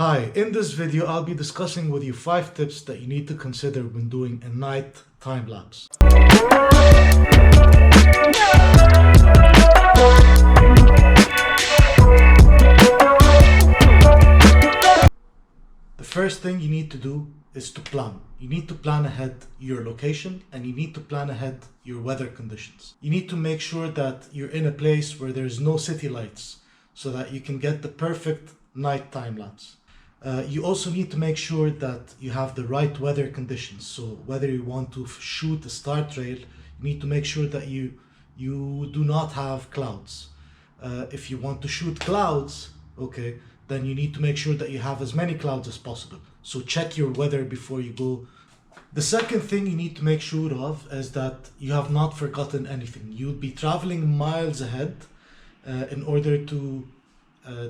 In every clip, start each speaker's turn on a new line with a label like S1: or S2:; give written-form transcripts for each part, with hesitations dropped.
S1: Hi, in this video I'll be discussing with you 5 tips that you need to consider when doing a night time lapse. The first thing you need to do is to plan. You need to plan ahead your location and you need to plan ahead your weather conditions. You need to make sure that you're in a place where there's no city lights so that you can get the perfect night time lapse. You also need to make sure that you have the right weather conditions. So whether you want to shoot a star trail, you need to make sure that you do not have clouds. If you want to shoot clouds, okay, then you need to make sure that you have as many clouds as possible. So check your weather before you go. The second thing you need to make sure of is that you have not forgotten anything. You'll be traveling miles ahead in order to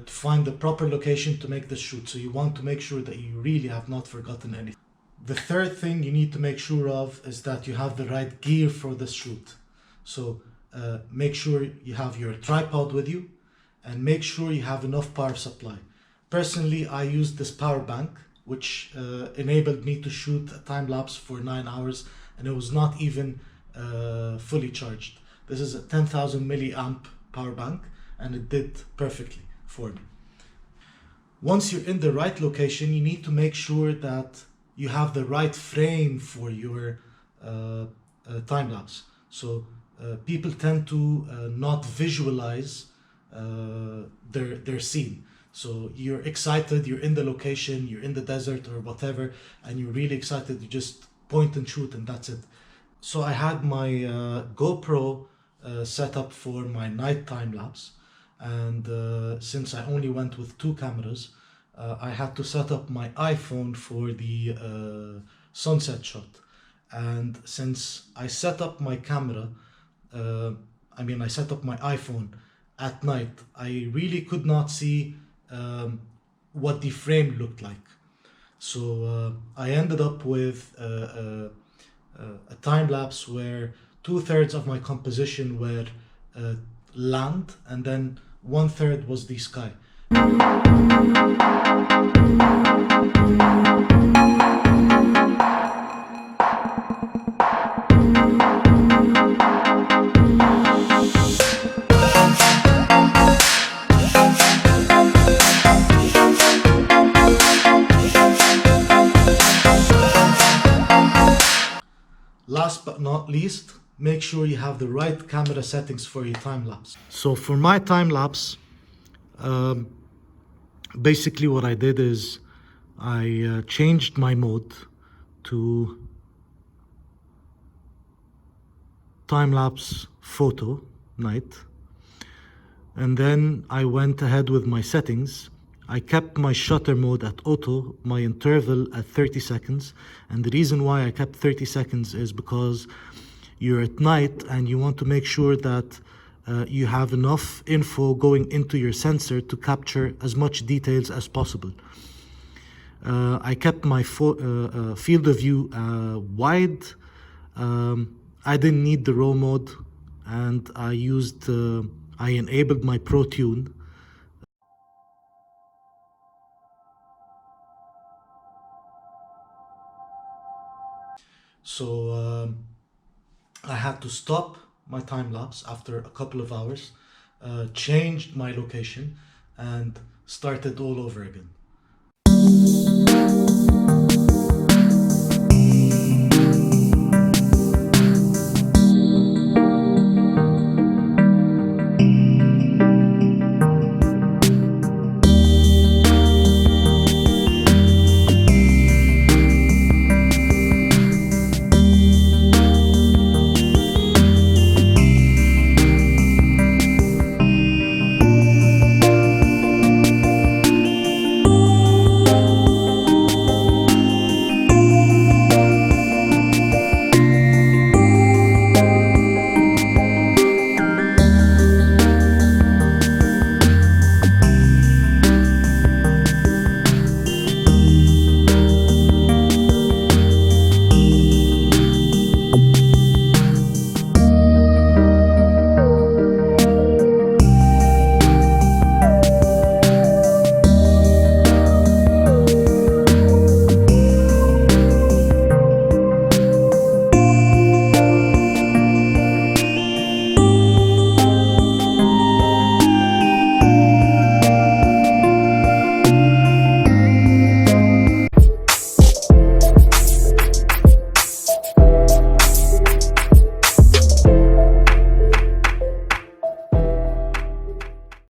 S1: find the proper location to make the shoot. So you want to make sure that you really have not forgotten anything. The third thing you need to make sure of is that you have the right gear for the shoot. So make sure you have your tripod with you and make sure you have enough power supply. Personally, I used this power bank, which enabled me to shoot a time lapse for 9 hours, and it was not even fully charged. This is a 10,000 milliamp power bank, and it did perfectly for me. Once you're in the right location, you need to make sure that you have the right frame for your time lapse. So people tend to not visualize their scene. So you're excited, you're in the location, you're in the desert or whatever, and you're really excited, you just point and shoot and that's it. So I had my GoPro set up for my night time lapse, and since I only went with 2 cameras, I had to set up my iPhone for the sunset shot. And since I set up my camera, I set up my iPhone at night, I really could not see what the frame looked like. So I ended up with a time lapse where 2/3 of my composition were land and then 1/3 was the sky. Last but not least, make sure you have the right camera settings for your time lapse. So for my time lapse, basically what I did is I changed my mode to time lapse photo night, and then I went ahead with my settings. I kept my shutter mode at auto, my interval at 30 seconds. And the reason why I kept 30 seconds is because you're at night and you want to make sure that you have enough info going into your sensor to capture as much details as possible. I kept my field of view wide. I didn't need the RAW mode, and I enabled my Pro Tune. So I had to stop my time lapse after a couple of hours, changed my location and started all over again.